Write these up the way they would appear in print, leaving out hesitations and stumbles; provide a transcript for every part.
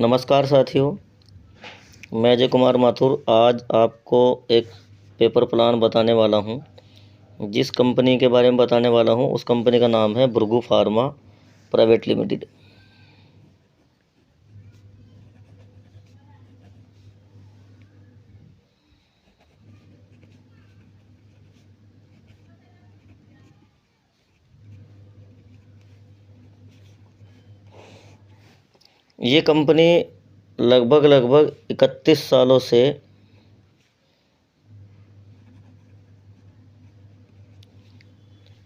नमस्कार साथियों, मैं अजय कुमार माथुर आज आपको एक पेपर प्लान बताने वाला हूं। जिस कंपनी के बारे में बताने वाला हूं उस कंपनी का नाम है भृगु फार्मा प्राइवेट लिमिटेड। ये कंपनी लगभग 31 सालों से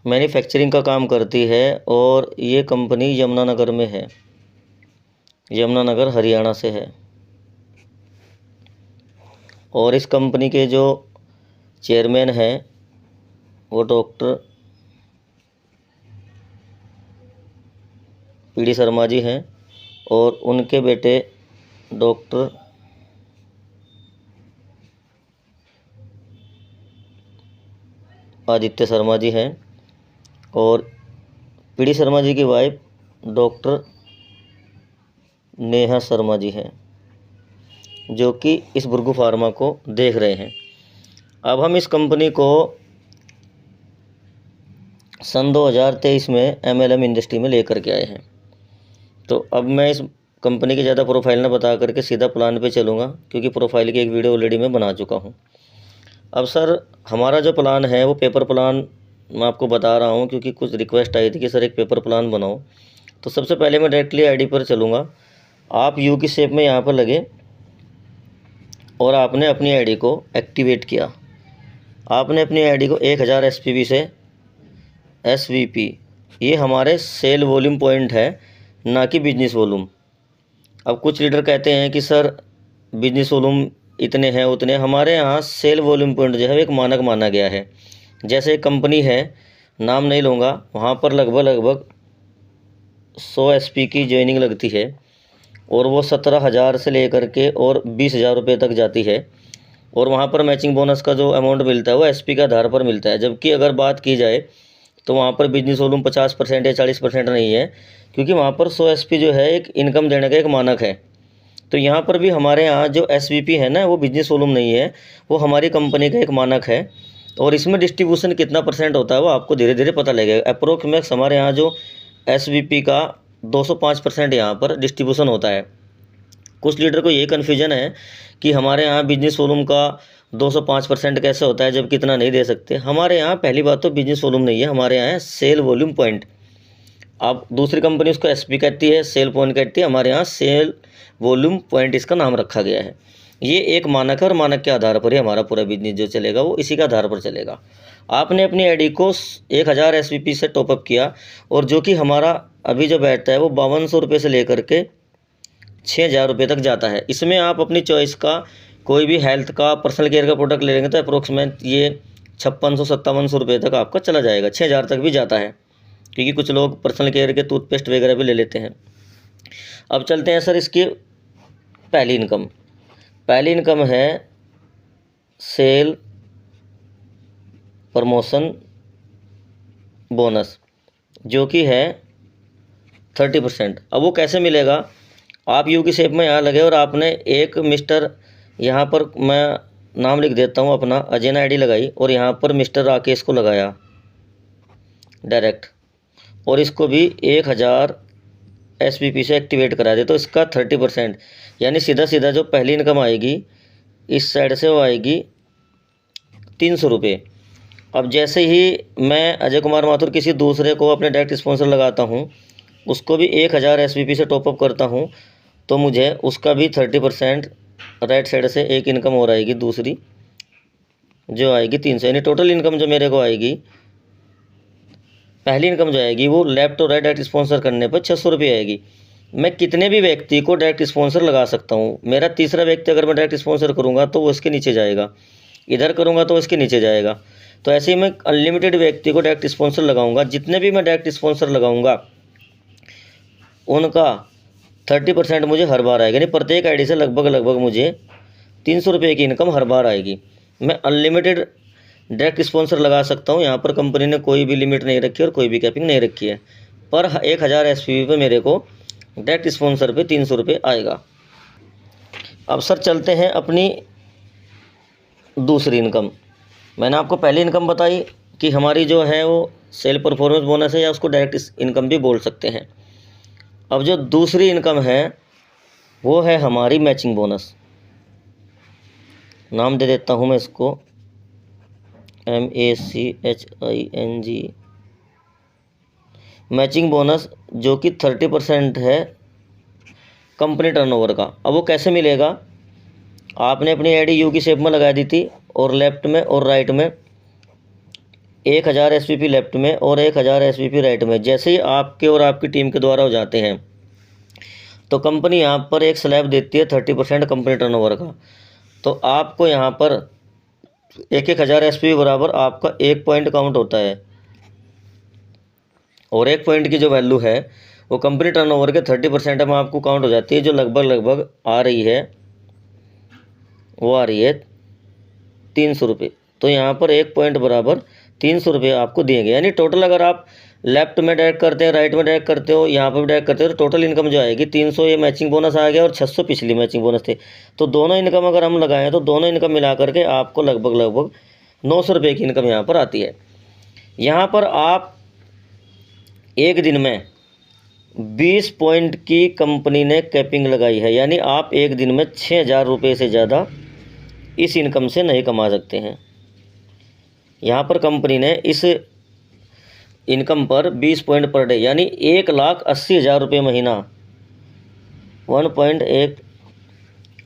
मैन्युफैक्चरिंग का काम करती है और ये कंपनी यमुनानगर में है। यमुनानगर हरियाणा से है और इस कंपनी के जो चेयरमैन हैं वो डॉक्टर पीडी शर्मा जी हैं और उनके बेटे डॉक्टर आदित्य शर्मा जी हैं और पीडी शर्मा जी की वाइफ डॉक्टर नेहा शर्मा जी हैं, जो कि इस भृगु फार्मा को देख रहे हैं। अब हम इस कंपनी को सन 2023 में MLM इंडस्ट्री में लेकर के आए हैं। तो अब मैं इस कंपनी की ज़्यादा प्रोफाइल ना बता करके सीधा प्लान पे चलूँगा, क्योंकि प्रोफाइल की एक वीडियो ऑलरेडी मैं बना चुका हूँ। अब सर, हमारा जो प्लान है वो पेपर प्लान मैं आपको बता रहा हूँ, क्योंकि कुछ रिक्वेस्ट आई थी कि सर एक पेपर प्लान बनाओ। तो सबसे पहले मैं डायरेक्टली आईडी पर चलूँगा। आप यू की शेप में यहाँ पर लगे और आपने अपनी आईडी को एक्टिवेट किया। आपने अपनी आईडी को 1000 SPV से SVP, ये हमारे सेल वॉल्यूम पॉइंट है, ना कि बिजनेस वॉल्यूम। अब कुछ लीडर कहते हैं कि सर बिजनेस वॉल्यूम इतने हैं उतने। हमारे यहाँ सेल वॉल्यूम पॉइंट जो है एक मानक माना गया है। जैसे एक कंपनी है, नाम नहीं लूँगा, वहाँ पर लगभग 100 SP की ज्वाइनिंग लगती है और वो 17,000 से लेकर के और 20,000 रुपये तक जाती है। और वहाँ पर मैचिंग बोनस का जो अमाउंट मिलता है वो SP के आधार पर मिलता है। जबकि अगर बात की जाए तो वहाँ पर बिजनेस वॉल्यूम 50% या 40% नहीं है, क्योंकि वहाँ पर 100 SP जो है एक इनकम देने का एक मानक है। तो यहाँ पर भी हमारे यहाँ जो SVP है ना, वो बिजनेस वॉल्यूम नहीं है, वो हमारी कंपनी का एक मानक है। और इसमें डिस्ट्रीब्यूशन कितना % होता है वो आपको धीरे धीरे पता लगेगा। अप्रोक्स हमारे यहाँ जो SVP का 205% यहाँ पर डिस्ट्रीब्यूशन होता है। कुछ लीडर को ये कन्फ्यूजन है कि हमारे यहाँ बिजनेस वॉल्यूम का 205% कैसे होता है, जबकि इतना नहीं दे सकते। हमारे यहाँ पहली बात तो बिजनेस वॉल्यूम नहीं है, हमारे यहाँ है सेल वॉल्यूम पॉइंट। आप दूसरी कंपनी उसको SP कहती है, सेल पॉइंट कहती है, हमारे यहाँ सेल वॉल्यूम पॉइंट इसका नाम रखा गया है। ये एक मानक है और मानक के आधार पर ही हमारा पूरा बिजनेस जो चलेगा वो इसी के आधार पर चलेगा। आपने अपनी आईडी को 1000 SVP से टॉपअप किया और जो कि हमारा अभी जो बैठता है वो 5200 रुपये से लेकर के 6000 रुपये तक जाता है। इसमें आप अपनी चॉइस का कोई भी हेल्थ का, पर्सनल केयर का प्रोडक्ट ले लेंगे तो अप्रोक्सीमेट ये 5600-5700 रुपये तक आपका चला जाएगा। 6000 तक भी जाता है, क्योंकि कुछ लोग पर्सनल केयर के टूथपेस्ट वगैरह भी ले लेते हैं। अब चलते हैं सर इसकी पहली इनकम। पहली इनकम है सेल प्रमोशन बोनस, जो कि है 30%। अब वो कैसे मिलेगा? आप यू की शेप में यहाँ लगे और आपने एक मिस्टर, यहाँ पर मैं नाम लिख देता हूँ अपना, अजय ने आईडी लगाई और यहाँ पर मिस्टर राकेश को लगाया डायरेक्ट, और इसको भी 1000 SVP से एक्टिवेट करा दे। तो इसका 30%, यानी सीधा सीधा जो पहली इनकम आएगी इस साइड से वो आएगी 300 रुपये। अब जैसे ही मैं अजय कुमार माथुर किसी दूसरे को अपने डायरेक्ट स्पॉन्सर लगाता हूँ, उसको भी 1000 SVP से टॉपअप करता हूँ, तो मुझे उसका भी 30% राइट साइड से एक इनकम और आएगी दूसरी, जो आएगी 300। यानी टोटल इनकम जो मेरे को आएगी, पहली इनकम जो आएगी वो लेफ्ट और राइट डायरेक्ट स्पॉन्सर करने पर 600 रुपये आएगी। मैं कितने भी व्यक्ति को डायरेक्ट स्पॉन्सर लगा सकता हूँ। मेरा तीसरा व्यक्ति अगर मैं डायरेक्ट स्पॉन्सर करूँगा तो वो उसके नीचे जाएगा, इधर करूँगा तो इसके नीचे जाएगा। तो ऐसे ही मैं अनलिमिटेड व्यक्ति को डायरेक्ट स्पॉन्सर लगाऊंगा। जितने भी मैं डायरेक्ट स्पॉन्सर लगाऊंगा उनका 30% मुझे हर बार आएगा, यानी प्रत्येक आईडी से लगभग मुझे 300 रुपये की इनकम हर बार आएगी। मैं अनलिमिटेड डायरेक्ट स्पॉन्सर लगा सकता हूँ। यहाँ पर कंपनी ने कोई भी लिमिट नहीं रखी और कोई भी कैपिंग नहीं रखी है। पर 1000 SPV पे मेरे को डायरेक्ट स्पॉन्सर पे 300 रुपये आएगा। अब सर चलते हैं अपनी दूसरी इनकम। मैंने आपको पहली इनकम बताई कि हमारी जो है वो सेल परफॉर्मेंस बोनस है, या उसको डायरेक्ट इनकम भी बोल सकते हैं। अब जो दूसरी इनकम है वो है हमारी मैचिंग बोनस। नाम दे देता हूँ मैं इसको MACHING, मैचिंग बोनस, जो कि 30% है कंपनी टर्नओवर का। अब वो कैसे मिलेगा? आपने अपनी आईडी यू की शेप में लगा दी थी, और लेफ्ट में और राइट में 1000 SPP लेफ्ट में और 1000 SPP राइट में। जैसे ही आपके और आपकी टीम के द्वारा हो जाते हैं तो कंपनी यहाँ पर एक स्लैब देती है 30% कंपनी टर्नओवर का। तो आपको यहाँ पर 1000 SPP बराबर आपका 1 पॉइंट काउंट होता है, और 1 पॉइंट की जो वैल्यू है वो कंपनी टर्नओवर के 30% में आपको काउंट हो जाती है, जो लगभग आ रही है, वो आ रही है 300 रुपये। तो यहाँ पर 1 पॉइंट बराबर 300 रुपये आपको दिए गए। यानी टोटल अगर आप लेफ्ट में डायरेक्ट करते हैं, राइट में डायरेक्ट करते हो, यहाँ पर भी डायरेक्ट करते हो, तो टोटल इनकम जो आएगी 300 ये मैचिंग बोनस आ गया और 600 पिछली मैचिंग बोनस थे। तो दोनों इनकम अगर हम लगाएं तो दोनों इनकम मिला करके आपको लगभग 900 रुपये की इनकम यहाँ पर आती है। यहाँ पर आप एक दिन में 20 पॉइंट की कंपनी ने कैपिंग लगाई है, यानी आप एक दिन में 6000 रुपये से ज़्यादा इस इनकम से नहीं कमा सकते हैं। यहाँ पर कंपनी ने इस इनकम पर 20 पॉइंट पर डे यानी 1,80,000 रुपये महीना, 1.1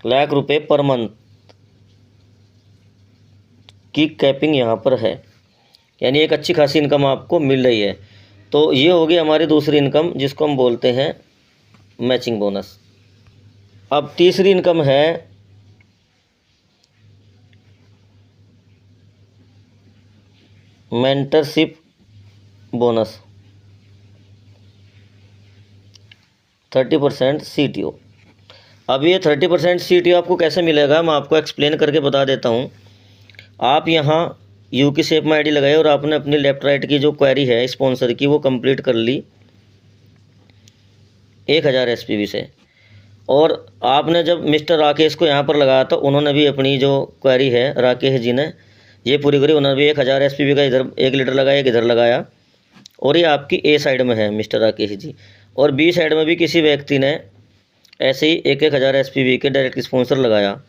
लाख रुपये पर मंथ की कैपिंग यहाँ पर है, यानी एक अच्छी खासी इनकम आपको मिल रही है। तो ये होगी हमारी दूसरी इनकम, जिसको हम बोलते हैं मैचिंग बोनस। अब तीसरी इनकम है मेंटरशिप बोनस, 30% CTO। अब ये 30% CTO आपको कैसे मिलेगा, मैं आपको एक्सप्लेन करके बता देता हूँ। आप यहाँ यू की शेप में आईडी लगाई और आपने अपनी लेफ्ट राइट की जो क्वेरी है स्पॉन्सर की वो कंप्लीट कर ली 1000 SPP से, और आपने जब मिस्टर राकेश को यहाँ पर लगाया तो उन्होंने भी अपनी जो क्वेरी है, राकेश जी ने ये पूरी करी, उन्होंने भी 1000 SPP का इधर 1 लीटर लगाया, एक इधर लगाया, और ये आपकी ए साइड में है मिस्टर राकेश जी, और बी साइड में भी किसी व्यक्ति ने ऐसे ही 1000 SPP के डायरेक्ट स्पॉन्सर लगाया।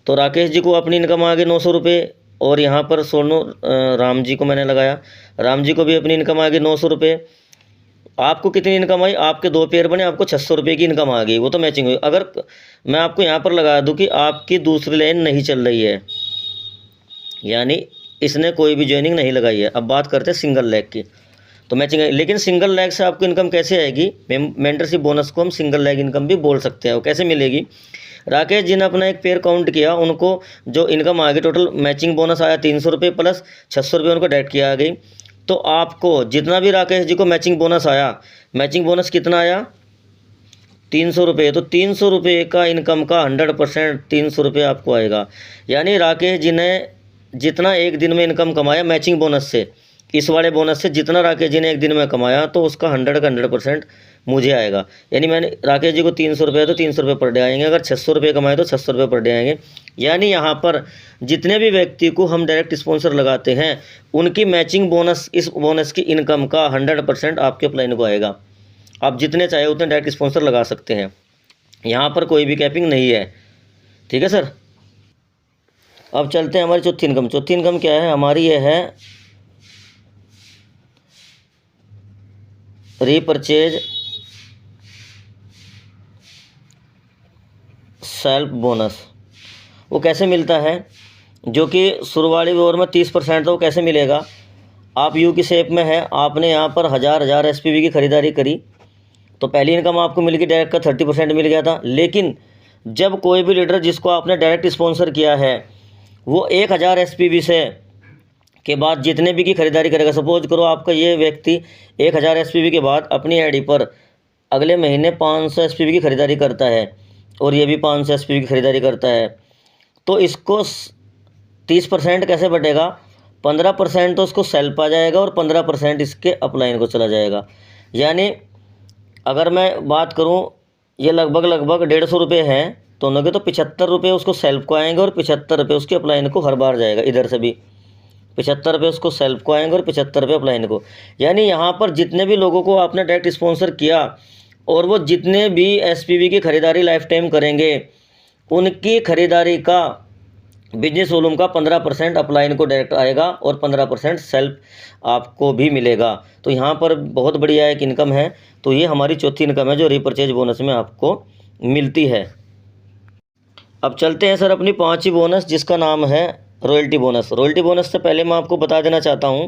तो राकेश जी को अपनी इनकम आ गई 900 रुपये, और यहाँ पर सोनू राम जी को मैंने लगाया, राम जी को भी अपनी इनकम आ गई 900 रुपये। आपको कितनी इनकम आई? आपके 2 पेयर बने, आपको 600 रुपये की इनकम आ गई, वो तो मैचिंग हुई। अगर मैं आपको यहाँ पर लगा दूँ कि आपकी दूसरी लाइन नहीं चल रही है, यानी इसने कोई भी ज्वाइनिंग नहीं लगाई है। अब बात करते हैं सिंगल लेग की, तो मैचिंग है, लेकिन सिंगल लेग से आपको इनकम कैसे आएगी? मेंटरशिप बोनस को हम सिंगल लेग इनकम भी बोल सकते हैं। वो कैसे मिलेगी? राकेश जी ने अपना एक पेयर काउंट किया, उनको जो इनकम आ गई टोटल मैचिंग बोनस आया 300 रुपये प्लस 600 रुपये उनको डायरेक्ट किया आ गई। तो आपको जितना भी राकेश जी को मैचिंग बोनस आया, मैचिंग बोनस कितना आया? 300 रुपये। तो 300 रुपये का इनकम का 100% 300 रुपये आपको आएगा। यानी राकेश जी ने जितना एक दिन में इनकम कमाया मैचिंग बोनस से, इस वाले बोनस से जितना राकेश जी ने एक दिन में कमाया, तो उसका 100 का 100% मुझे आएगा। यानी मैंने राकेश जी को 300 रुपये तो 300 रुपये पर डे आएंगे, अगर 600 रुपये कमाए तो 600 रुपये पर डे आएंगे। यानी यहाँ पर जितने भी व्यक्ति को हम डायरेक्ट स्पॉन्सर लगाते हैं उनकी मैचिंग बोनस, इस बोनस की इनकम का 100% आपके प्लान को आएगा। आप जितने चाहे उतने डायरेक्ट स्पॉन्सर लगा सकते हैं, यहाँ पर कोई भी कैपिंग नहीं है। ठीक है सर। अब चलते हैं हमारी चौथी इनकम। चौथी इनकम क्या है हमारी? ये है रीपरचेज सेल्फ बोनस। वो कैसे मिलता है? जो कि शुरुआती दौर में 30% था, वो कैसे मिलेगा? आप यू की शेप में है, आपने यहाँ पर 1000 SPP की खरीदारी करी, तो पहली इनकम आपको मिल गई, डायरेक्ट का 30% मिल गया था। लेकिन जब कोई भी लीडर जिसको आपने डायरेक्ट स्पॉन्सर किया है वो 1000 SPP से के बाद जितने भी की खरीदारी करेगा, सपोज करो आपका ये व्यक्ति 1000 SPP के बाद अपनी आईडी पर अगले महीने 500 SPP की खरीदारी करता है, और ये भी 500 SPP की खरीदारी करता है, तो इसको 30% कैसे बटेगा? 15% तो उसको सेल्फ आ जाएगा और 15% इसके अपलाइन को चला जाएगा। यानी अगर मैं बात करूं, ये लगभग 150 रुपये हैं दोनों के, तो 75 रुपये उसको सेल्फ को आएंगे और 75 रुपये उसके अपलाइन को हर बार जाएगा। इधर से भी 75 रुपये उसको सेल्फ को आएंगे और 75 रुपये अपलाइन को। यानी यहाँ पर जितने भी लोगों को आपने डायरेक्ट स्पॉन्सर किया और वो जितने भी SPV की खरीदारी लाइफ टाइम करेंगे, उनकी खरीदारी का बिजनेस वॉल्यूम का 15% अपलाइन को डायरेक्ट आएगा और 15% सेल्फ आपको भी मिलेगा। तो यहाँ पर बहुत बढ़िया एक इनकम है। तो ये हमारी चौथी इनकम है जो रीपरचेज बोनस में आपको मिलती है। अब चलते हैं सर अपनी पांचवी बोनस, जिसका नाम है रॉयल्टी बोनस। रॉयल्टी बोनस से पहले मैं आपको बता देना चाहता हूँ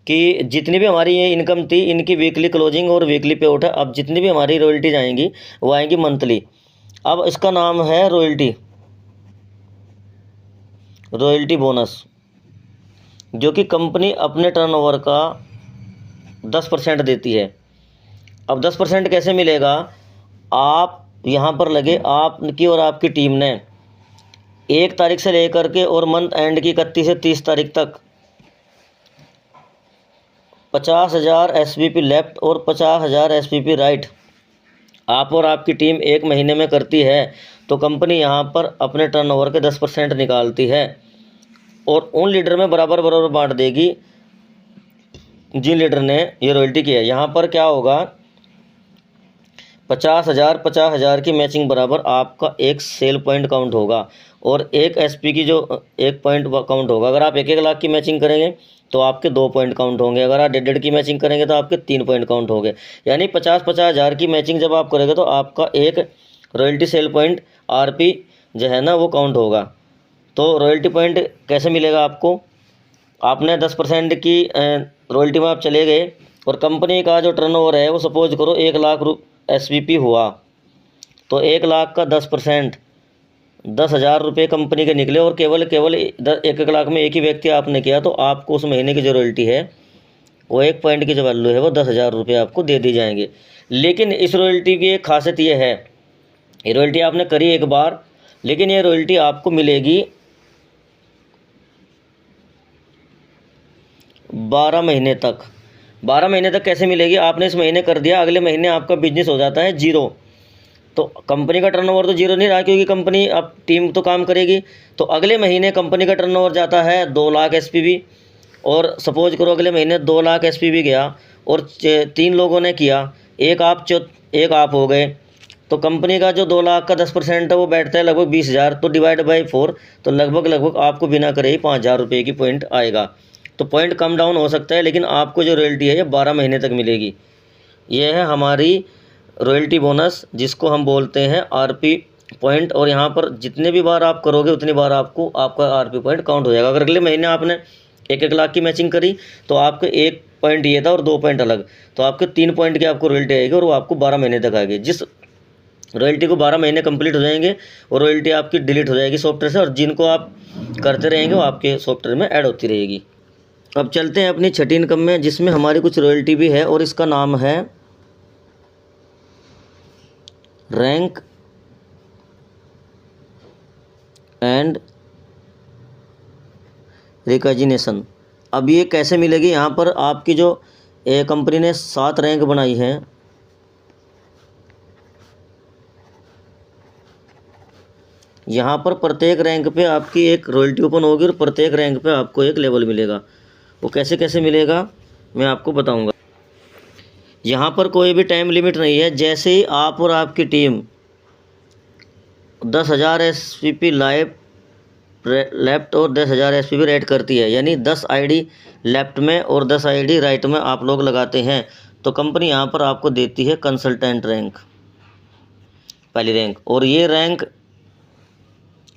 कि जितनी भी हमारी ये इनकम थी, इनकी वीकली क्लोजिंग और वीकली पे आउट है। अब जितनी भी हमारी रॉयल्टीज आएंगी वो आएंगी मंथली। अब इसका नाम है रॉयल्टी बोनस, जो कि कंपनी अपने टर्नओवर का 10% देती है। अब 10% कैसे मिलेगा? आप यहाँ पर लगे, आपकी और आपकी टीम ने 1 तारीख से लेकर के और मंथ एंड की 31 से 30 तारीख तक 50,000 SPP लेफ्ट और 50,000 SPP राइट आप और आपकी टीम 1 महीने में करती है, तो कंपनी यहाँ पर अपने टर्नओवर के 10% निकालती है और उन लीडर में बराबर बराबर बांट देगी जिन लीडर ने ये रॉयल्टी की है। यहाँ पर क्या होगा, 50,000 की मैचिंग बराबर आपका एक सेल पॉइंट काउंट होगा और एक SP की जो 1 पॉइंट काउंट होगा। अगर आप 1-1 लाख की मैचिंग करेंगे तो आपके 2 पॉइंट काउंट होंगे। अगर आप 1.5 की मैचिंग करेंगे तो आपके 3 पॉइंट काउंट होंगे। यानी 50,000 की मैचिंग जब आप करेंगे तो आपका एक रॉयल्टी सेल पॉइंट RP जो है ना वो काउंट होगा। तो रॉयल्टी पॉइंट कैसे मिलेगा आपको? आपने 10% की रॉयल्टी में आप चले गए और कंपनी का जो टर्नओवर है वो सपोज करो 1 लाख SPP हुआ, तो 1 लाख का 10% 10,000 रुपये कंपनी के निकले और केवल 1-1 लाख में एक ही व्यक्ति आपने किया, तो आपको उस महीने की जो रॉयल्टी है वो 1 पॉइंट की जो वैल्यू है वो 10,000 रुपये आपको दे दी जाएंगे। लेकिन इस रॉयल्टी की एक खासियत ये है, ये रॉयल्टी आपने करी एक बार, लेकिन ये रॉयल्टी आपको मिलेगी 12 महीने तक। 12 महीने तक कैसे मिलेगी? आपने इस महीने कर दिया, अगले महीने आपका बिजनेस हो जाता है 0, तो कंपनी का टर्नओवर तो 0 नहीं रहा क्योंकि कंपनी अब टीम तो काम करेगी। तो अगले महीने कंपनी का टर्नओवर जाता है 2 लाख SPP और सपोज करो अगले महीने 2 लाख SPP गया और 3 लोगों ने किया, एक आप हो गए, तो कंपनी का जो 2 लाख का 10% है वो बैठता है लगभग 20,000, तो डिवाइड बाई 4 तो लगभग आपको बिना करे ही 5,000 रुपये की पॉइंट आएगा। तो पॉइंट कम डाउन हो सकता है लेकिन आपको जो रॉयल्टी है ये 12 महीने तक मिलेगी। ये है हमारी रॉयल्टी बोनस, जिसको हम बोलते हैं RP पॉइंट। और यहाँ पर जितने भी बार आप करोगे उतनी बार आपको आपका RP पॉइंट काउंट हो जाएगा। अगर अगले महीने आपने 1-1 लाख की मैचिंग करी तो आपके 1 पॉइंट ये था और 2 पॉइंट अलग, तो आपके 3 पॉइंट की आपको रॉयल्टी आएगी और वो आपको 12 महीने तक आएगी। जिस रॉयल्टी को 12 महीने कंप्लीट हो जाएंगे और रॉयल्टी आपकी डिलीट हो जाएगी सॉफ्टवेयर से, और जिनको आप करते रहेंगे वो आपके सॉफ्टवेयर में ऐड होती रहेगी। अब चलते हैं अपनी छठी इनकम में, जिसमें हमारी कुछ रॉयल्टी भी है और इसका नाम है रैंक एंड रिकॉग्निशन। अब ये कैसे मिलेगी? यहाँ पर आपकी जो कंपनी ने 7 रैंक बनाई है, यहाँ पर प्रत्येक रैंक पे आपकी एक रॉयल्टी ओपन होगी और प्रत्येक रैंक पे आपको एक लेवल मिलेगा। वो कैसे कैसे मिलेगा मैं आपको बताऊंगा। यहाँ पर कोई भी टाइम लिमिट नहीं है। जैसे ही आप और आपकी टीम 10,000 SPP लेफ्ट और 10,000 SPP राइट करती है, यानी 10 ID लेफ्ट में और 10 ID राइट में आप लोग लगाते हैं, तो कंपनी यहाँ पर आपको देती है कंसल्टेंट रैंक, पहली रैंक। और ये रैंक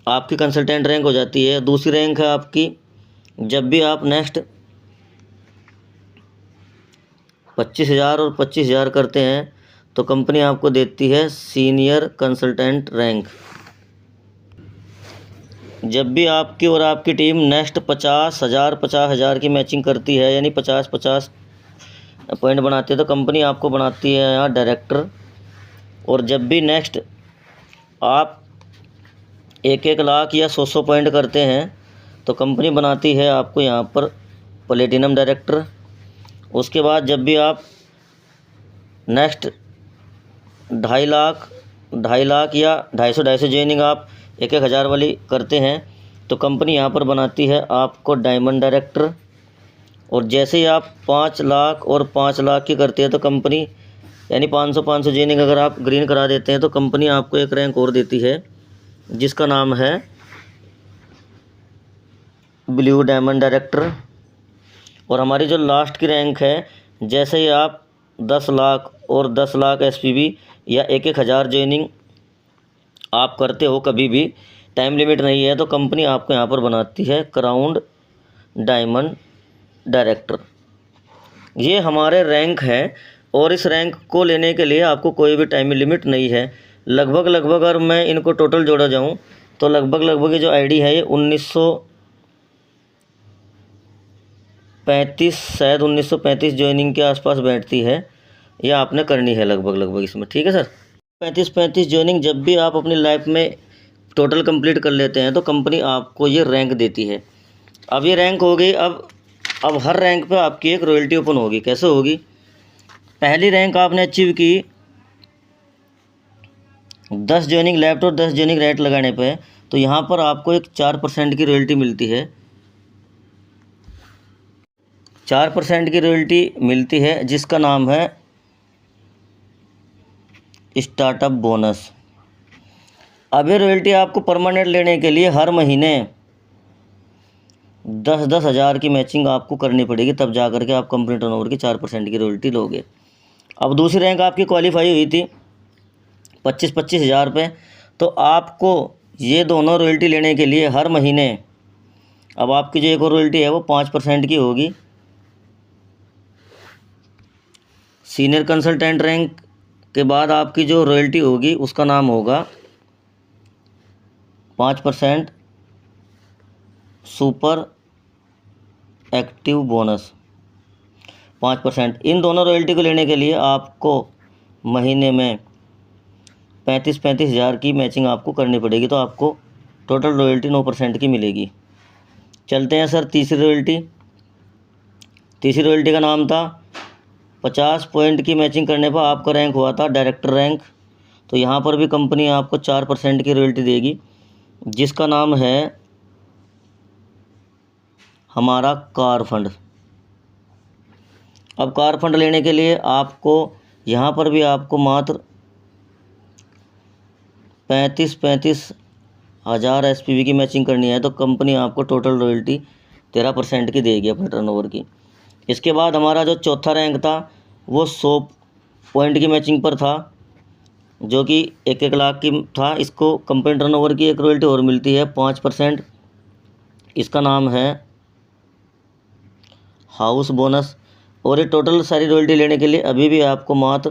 आपकी कंसल्टेंट रैंक हो जाती है। दूसरी रैंक है आपकी जब भी आप नेक्स्ट 25,000 और 25,000 करते हैं तो कंपनी आपको देती है सीनियर कंसल्टेंट रैंक। जब भी आपकी और आपकी टीम नेक्स्ट 50,000 की मैचिंग करती है, यानी 50 पॉइंट बनाती है, तो कंपनी आपको बनाती है यहाँ डायरेक्टर। और जब भी नेक्स्ट आप 1-1 लाख या 100 पॉइंट करते हैं तो कंपनी बनाती है आपको यहाँ पर प्लेटिनम डायरेक्टर। उसके बाद जब भी आप नेक्स्ट 2.5 लाख 2.5 लाख या 250 ज्वाइनिंग आप 1-1 हज़ार वाली करते हैं तो कंपनी यहाँ पर बनाती है आपको डायमंड डायरेक्टर। और जैसे ही आप 5 लाख और 5 लाख की करते हैं तो कंपनी यानी 500 ज्वाइनिंग अगर आप ग्रीन करा देते हैं तो कंपनी आपको एक रैंक और देती है जिसका नाम है ब्लू डायमंड डायरेक्टर। और हमारी जो लास्ट की रैंक है, जैसे ही आप 10 लाख और 10 लाख एसपीवी या 1-1 हज़ार ज्वाइनिंग आप करते हो, कभी भी टाइम लिमिट नहीं है, तो कंपनी आपको यहाँ पर बनाती है क्राउन डायमंड डायरेक्टर। ये हमारे रैंक है और इस रैंक को लेने के लिए आपको कोई भी टाइम लिमिट नहीं है। लगभग अगर मैं इनको टोटल जोड़ा जाऊँ तो लगभग ये जो आईडी है ये 1935 शायद 1935 ज्वाइनिंग के आसपास बैठती है। यह आपने करनी है लगभग इसमें, ठीक है सर। 35 ज्वाइनिंग जब भी आप अपनी लाइफ में टोटल कंप्लीट कर लेते हैं तो कंपनी आपको ये रैंक देती है। अब ये रैंक हो गई। अब हर रैंक पे आपकी एक रॉयल्टी ओपन होगी। कैसे होगी? पहली रैंक आपने अचीव की 10 ज्वाइनिंग लेफ्ट और 10 ज्वाइनिंग राइट लगाने पे, तो यहाँ पर आपको एक 4% की रॉयल्टी मिलती है। 4% की रॉयल्टी मिलती है जिसका नाम है स्टार्टअप बोनस। अब ये रॉयल्टी आपको परमानेंट लेने के लिए हर महीने 10-10 हज़ार की मैचिंग आपको करनी पड़ेगी, तब जा करके आप कंपनी टर्नओवर की 4% की रॉयल्टी लोगे। अब दूसरी रैंक आपकी क्वालिफाई हुई थी 25-25 हज़ार पे, तो आपको ये दोनों रॉयल्टी लेने के लिए हर महीने, अब आपकी जो एक और रॉयल्टी है वो 5% की होगी। सीनियर कंसल्टेंट रैंक के बाद आपकी जो रॉयल्टी होगी उसका नाम होगा 5% सुपर एक्टिव बोनस 5%। इन दोनों रॉयल्टी को लेने के लिए आपको महीने में 35 हज़ार की मैचिंग आपको करनी पड़ेगी, तो आपको टोटल रॉयल्टी 9% की मिलेगी। चलते हैं सर तीसरी रॉयल्टी। तीसरी रॉयल्टी का नाम था 50 पॉइंट की मैचिंग करने पर आपका रैंक हुआ था डायरेक्टर रैंक। तो यहाँ पर भी कंपनी आपको 4% की रॉयल्टी देगी जिसका नाम है हमारा कार फंड। अब कार फंड लेने के लिए आपको यहाँ पर भी आपको मात्र 35 हज़ार एसपीवी की मैचिंग करनी है, तो कंपनी आपको टोटल रॉयल्टी 13% की देगी अपने टर्नओवर की। इसके बाद हमारा जो चौथा रैंक था वो 100 पॉइंट की मैचिंग पर था, जो कि 1-1 लाख की था। इसको कंपनी टर्नओवर की एक रॉयल्टी और मिलती है 5%। इसका नाम है हाउस बोनस। और ये टोटल सारी रॉयल्टी लेने के लिए अभी भी आपको मात्र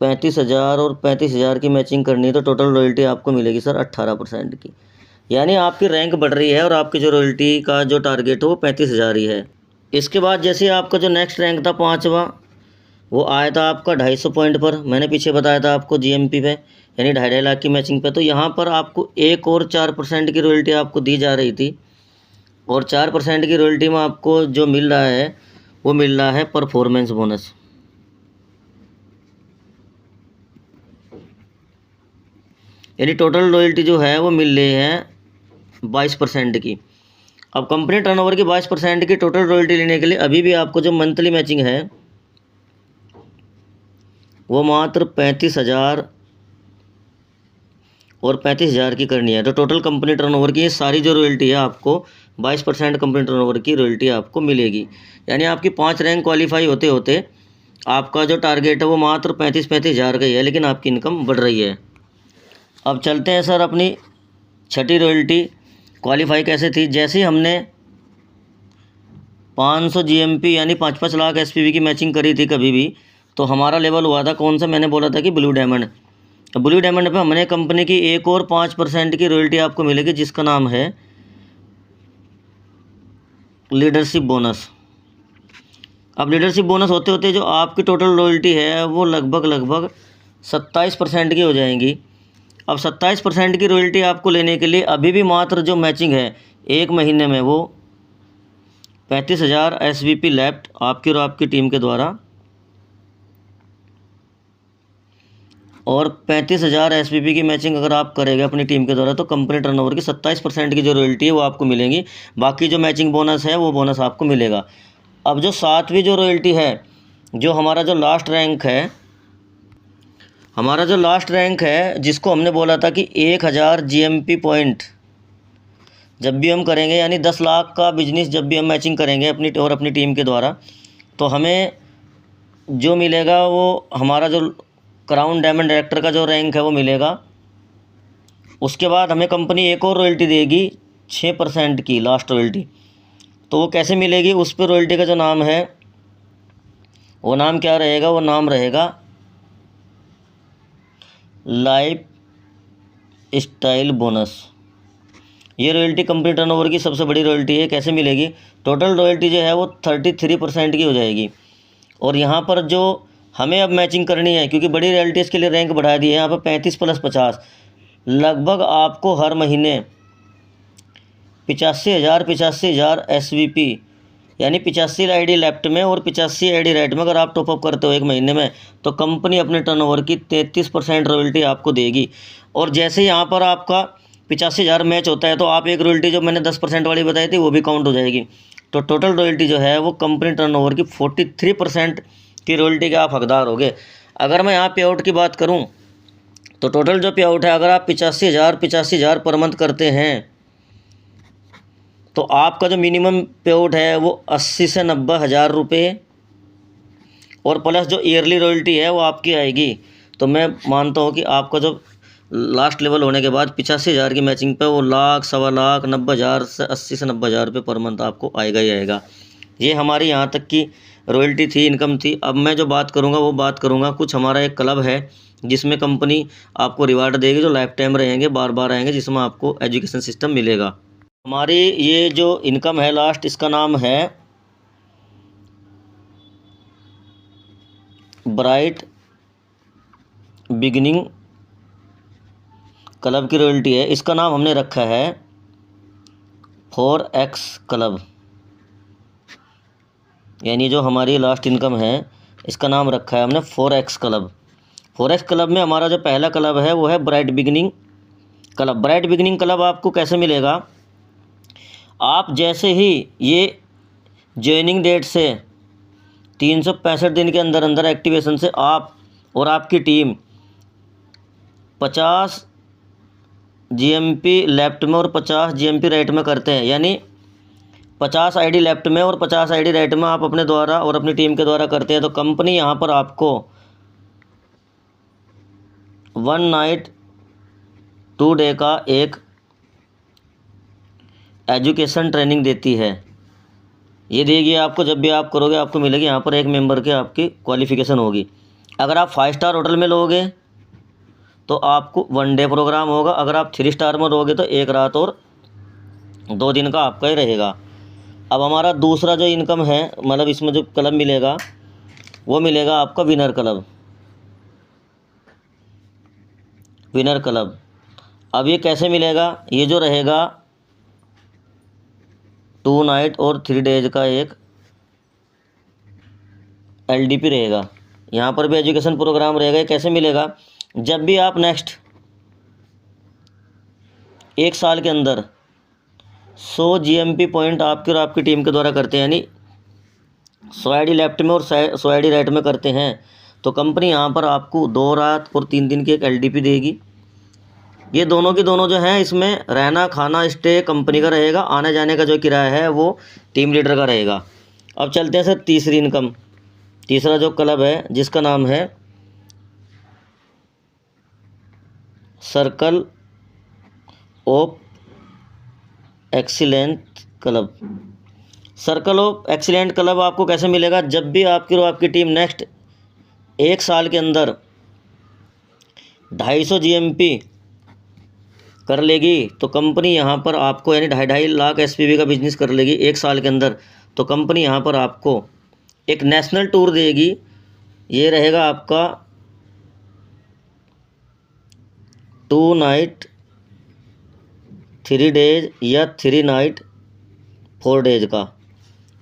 35 हज़ार और 35 हज़ार की मैचिंग करनी है, तो टोटल रॉयल्टी आपको मिलेगी सर 18% की। यानी आपकी रैंक बढ़ रही है और आपकी जो रॉयल्टी का जो टारगेट है वो 35 हज़ार ही है। इसके बाद जैसे आपका जो नेक्स्ट रैंक था 5वां, वो आया था आपका 250 पॉइंट पर। मैंने पीछे बताया था आपको जीएमपी पे, यानी 2.5 लाख की मैचिंग पे। तो यहाँ पर आपको एक और 4% की रॉयल्टी आपको दी जा रही थी, और 4% की रॉयल्टी में आपको जो मिल रहा है वो मिल रहा है परफॉर्मेंस बोनस। यानी टोटल रॉयल्टी जो है वो मिल रही है 22% की। अब कंपनी टर्नओवर की 22% की टोटल रॉयल्टी लेने के लिए अभी भी आपको जो मंथली मैचिंग है वो मात्र 35 हज़ार और 35 हज़ार की करनी है। तो टोटल कंपनी टर्नओवर की ये सारी जो रॉयल्टी है आपको 22% कंपनी टर्नओवर की रॉयल्टी आपको मिलेगी। यानी आपकी 5 रैंक क्वालिफाई होते होते आपका जो टारगेट है वो मात्र 35 हज़ार का ही है, लेकिन आपकी इनकम बढ़ रही है। अब चलते हैं सर अपनी छठी रॉयल्टी क्वालिफाई कैसे थी। जैसे ही हमने 500 जीएमपी यानी 5-5 लाख एसपीवी की मैचिंग करी थी कभी भी, तो हमारा लेवल हुआ था कौन सा? मैंने बोला था कि ब्लू डायमंड। ब्लू डायमंड पे हमने कंपनी की एक और 5% की रॉयल्टी आपको मिलेगी जिसका नाम है लीडरशिप बोनस। अब लीडरशिप बोनस होते होते जो आपकी टोटल रॉयल्टी है वो लगभग 27% की हो जाएंगी। अब 27% की रॉयल्टी आपको लेने के लिए अभी भी मात्र जो मैचिंग है एक महीने में वो 35 हज़ार एसवीपी लेफ्ट आपकी और आपकी टीम के द्वारा और 35,000 SPP की मैचिंग अगर आप करेंगे अपनी टीम के द्वारा तो कंपनी टर्नओवर की 27% की जो रॉयल्टी है वो आपको मिलेंगी। बाकी जो मैचिंग बोनस है वो बोनस आपको मिलेगा। अब जो 7वीं जो रॉयल्टी है, जो हमारा जो लास्ट रैंक है, जिसको हमने बोला था कि 1000 GMP पॉइंट जब भी हम करेंगे, यानी 10 लाख का बिजनेस जब भी हम मैचिंग करेंगे अपनी टीम के द्वारा, तो हमें जो मिलेगा वो हमारा जो क्राउन डायमंड डायरेक्टर का जो रैंक है वो मिलेगा। उसके बाद हमें कंपनी एक और रॉयल्टी देगी 6% की लास्ट रॉयल्टी। तो वो कैसे मिलेगी, उस पर रॉयल्टी का जो नाम है वो नाम क्या रहेगा, वो नाम रहेगा लाइफ स्टाइल बोनस। ये रॉयल्टी कंपनी टर्नओवर की सबसे बड़ी रॉयल्टी है। कैसे मिलेगी, टोटल रॉयल्टी जो है वो 33% की हो जाएगी। और यहाँ पर जो हमें अब मैचिंग करनी है, क्योंकि बड़ी रॉयल्टीज़ के लिए रैंक बढ़ा दी है, यहाँ पर 35 + 50 लगभग आपको हर महीने 85,000 SVP यानी 85 आईडी लेफ्ट में और 85 आईडी राइट में अगर आप टॉपअप करते हो एक महीने में, तो कंपनी अपने टर्नओवर की 33% रॉयल्टी आपको देगी। और जैसे यहाँ पर आपका 85,000 मैच होता है तो आप एक रॉयल्टी जो मैंने 10% वाली बताई थी वो भी काउंट हो जाएगी। तो टोटल रॉयल्टी जो है वो कंपनी टर्नओवर की 43% की रॉयल्टी के आप हकदार होगे। अगर मैं यहाँ पे आउट की बात करूँ तो टोटल जो पे आउट है, अगर आप 85,000 पर मंथ करते हैं तो आपका जो मिनिमम पे आउट है वो 80 से 90 हज़ार रुपये, और प्लस जो ईयरली रॉयल्टी है वो आपकी आएगी। तो मैं मानता हूँ कि आपका जो लास्ट लेवल होने के बाद 85,000 की मैचिंग पे वो लाख, 1.25 लाख, 90,000 से 80 से 90,000 रुपये पर मंथ आपको आएगा ही आएगा। ये हमारी यहाँ तक की रॉयल्टी थी, इनकम थी। अब मैं जो बात करूँगा वो बात करूँगा, कुछ हमारा एक क्लब है जिसमें कंपनी आपको रिवार्ड देगी जो लाइफ टाइम रहेंगे, बार बार आएंगे, जिसमें आपको एजुकेशन सिस्टम मिलेगा। हमारी ये जो इनकम है लास्ट, इसका नाम है ब्राइट बिगिनिंग क्लब की रॉयल्टी है। इसका नाम हमने रखा है 4X क्लब, यानी जो हमारी लास्ट इनकम है इसका नाम रखा है हमने 4X क्लब। 4X क्लब में हमारा जो पहला क्लब है वो है bright beginning club. Bright beginning club आपको कैसे मिलेगा, आप जैसे ही ये ज्वाइनिंग डेट से 365 दिन के अंदर अंदर एक्टिवेशन से आप और आपकी टीम 50 GMP लेफ्ट में और 50 GMP राइट में करते हैं, यानी 50 आईडी लेफ्ट में और 50 आईडी राइट में आप अपने द्वारा और अपनी टीम के द्वारा करते हैं, तो कंपनी यहाँ पर आपको 1 नाइट 2 डे का एक एजुकेशन ट्रेनिंग देती है। ये देगी आपको, जब भी आप करोगे आपको मिलेगी। यहाँ पर एक मेंबर के आपकी क्वालिफ़िकेशन होगी। अगर आप 5 स्टार होटल में लोगे तो आपको 1 डे प्रोग्राम होगा। अगर आप 3 स्टार में लोगे तो 1 रात और 2 दिन का आपका ही रहेगा। अब हमारा दूसरा जो इनकम है, मतलब इसमें जो क्लब मिलेगा वो मिलेगा आपका विनर क्लब। विनर क्लब अब ये कैसे मिलेगा, ये जो रहेगा 2 नाइट और 3 डेज का एक LDP रहेगा। यहाँ पर भी एजुकेशन प्रोग्राम रहेगा। ये कैसे मिलेगा, जब भी आप नेक्स्ट 1 साल के अंदर 100 GMP पॉइंट आपके और आपकी टीम के द्वारा करते हैं, यानी 100 आईडी लेफ्ट में और 100 आईडी राइट में करते हैं, तो कंपनी यहाँ पर आपको 2 रात और 3 दिन की एक LDP देगी। ये दोनों की दोनों जो हैं, इसमें रहना खाना स्टे कंपनी का रहेगा, आने जाने का जो किराया है वो टीम लीडर का रहेगा। अब चलते हैं सर तीसरी इनकम। तीसरा जो क्लब है जिसका नाम है circle of excellent club. Circle of excellent club आपको कैसे मिलेगा, जब भी आपकी और आपकी टीम नेक्स्ट 1 साल के अंदर 250 GMP कर लेगी तो कंपनी यहाँ पर आपको, यानी 2.5 लाख SPP का बिजनेस कर लेगी 1 साल के अंदर, तो कंपनी यहाँ पर आपको एक नेशनल टूर देगी। ये रहेगा आपका 2 नाइट 3 डेज या 3 नाइट 4 डेज का।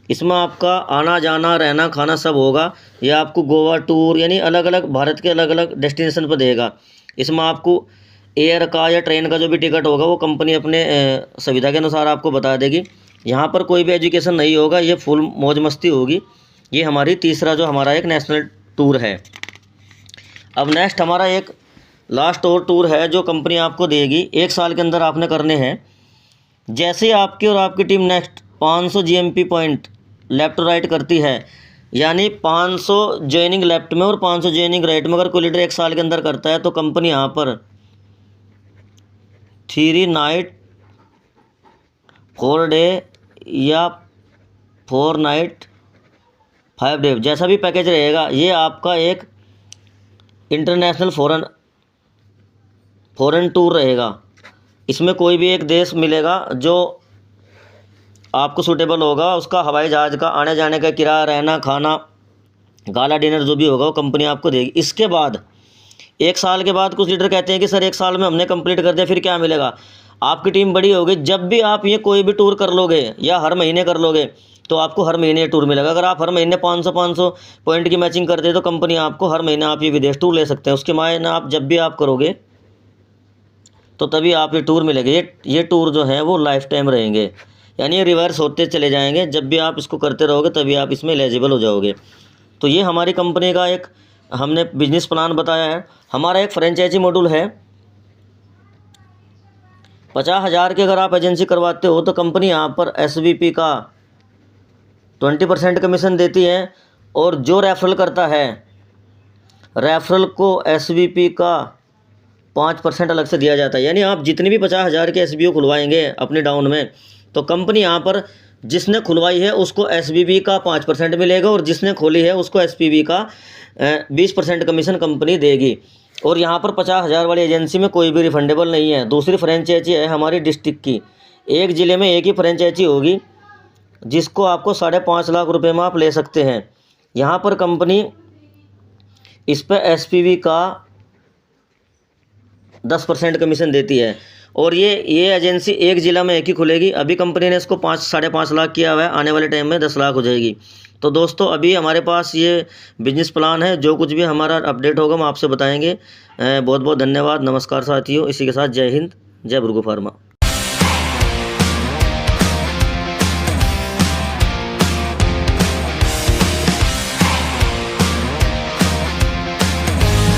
इसमें आपका आना जाना रहना खाना सब होगा। ये आपको गोवा टूर यानी अलग अलग भारत के अलग अलग डेस्टिनेशन पर देगा। इसमें आपको एयर का या ट्रेन का जो भी टिकट होगा वो कंपनी अपने सुविधा के अनुसार आपको बता देगी। यहाँ पर कोई भी एजुकेशन नहीं होगा, ये फुल मौज मस्ती होगी। ये हमारी तीसरा जो हमारा एक नेशनल टूर है। अब नेक्स्ट हमारा एक लास्ट और टूर है जो कंपनी आपको देगी, 1 साल के अंदर आपने करने हैं। जैसे ही आपकी और आपकी team next 500 GMP point left to right करती है, यानी 500 जॉइनिंग लेफ्ट में और 500 जॉइनिंग राइट में अगर कोई लीडर 1 साल के अंदर करता है तो कंपनी यहाँ पर 3 नाइट 4 डे या 4 नाइट 5 डे जैसा भी पैकेज रहेगा, ये आपका एक इंटरनेशनल फॉरेन टूर रहेगा। इसमें कोई भी एक देश मिलेगा जो आपको सूटेबल होगा, उसका हवाई जहाज़ का आने जाने का किराया, रहना खाना, गाला डिनर जो भी होगा वो कंपनी आपको देगी। इसके बाद 1 साल के बाद कुछ लीडर कहते हैं कि सर 1 साल में हमने कंप्लीट कर दिया, फिर क्या मिलेगा? आपकी टीम बड़ी होगी, जब भी आप ये कोई भी टूर कर लोगे या हर महीने कर लोगे तो आपको हर महीने टूर मिलेगा। अगर आप हर महीने 500 पॉइंट की मैचिंग करते हैं तो कंपनी आपको हर महीने आप ये विदेश टूर ले सकते हैं। उसके मायने आप जब भी आप करोगे तो तभी आप ये टूर मिलेंगे। ये टूर जो है वो लाइफ टाइम रहेंगे, यानी ये रिवर्स होते चले जाएंगे। जब भी आप इसको करते रहोगे तभी आप इसमें एलिजिबल हो जाओगे। तो ये हमारी कंपनी का एक हमने बिजनेस प्लान बताया है। हमारा एक फ्रेंचाइजी मॉड्यूल है। 50,000 की अगर आप एजेंसी करवाते हो तो कंपनी यहाँ पर SVP का 20% कमीशन देती है, और जो रेफरल करता है रेफरल को SVP का 5% अलग से दिया जाता है। यानी आप जितनी भी 50,000 के SBO खुलवाएंगे अपने डाउन में, तो कंपनी यहाँ पर जिसने खुलवाई है उसको SBB का 5% मिलेगा, और जिसने खोली है उसको SPB का 20% कमीशन कंपनी देगी। और यहाँ पर 50,000 वाली एजेंसी में कोई भी रिफंडेबल नहीं है। दूसरी फ्रेंचाइजी है हमारी डिस्ट्रिक्ट की, एक ज़िले में एक ही फ्रेंचाइजी होगी जिसको आपको 5.5 लाख रुपए में आप ले सकते हैं। यहाँ पर कंपनी इस पर SPB का 10% कमीशन देती है, और ये एजेंसी एक ज़िला में एक ही खुलेगी। अभी कंपनी ने इसको 5.5 लाख किया हुआ है, आने वाले टाइम में 10 लाख हो जाएगी। तो दोस्तों अभी हमारे पास ये बिजनेस प्लान है, जो कुछ भी हमारा अपडेट होगा हम आपसे बताएंगे। बहुत बहुत धन्यवाद, नमस्कार साथियों। इसी के साथ जय हिंद, जय भृगु फार्मा।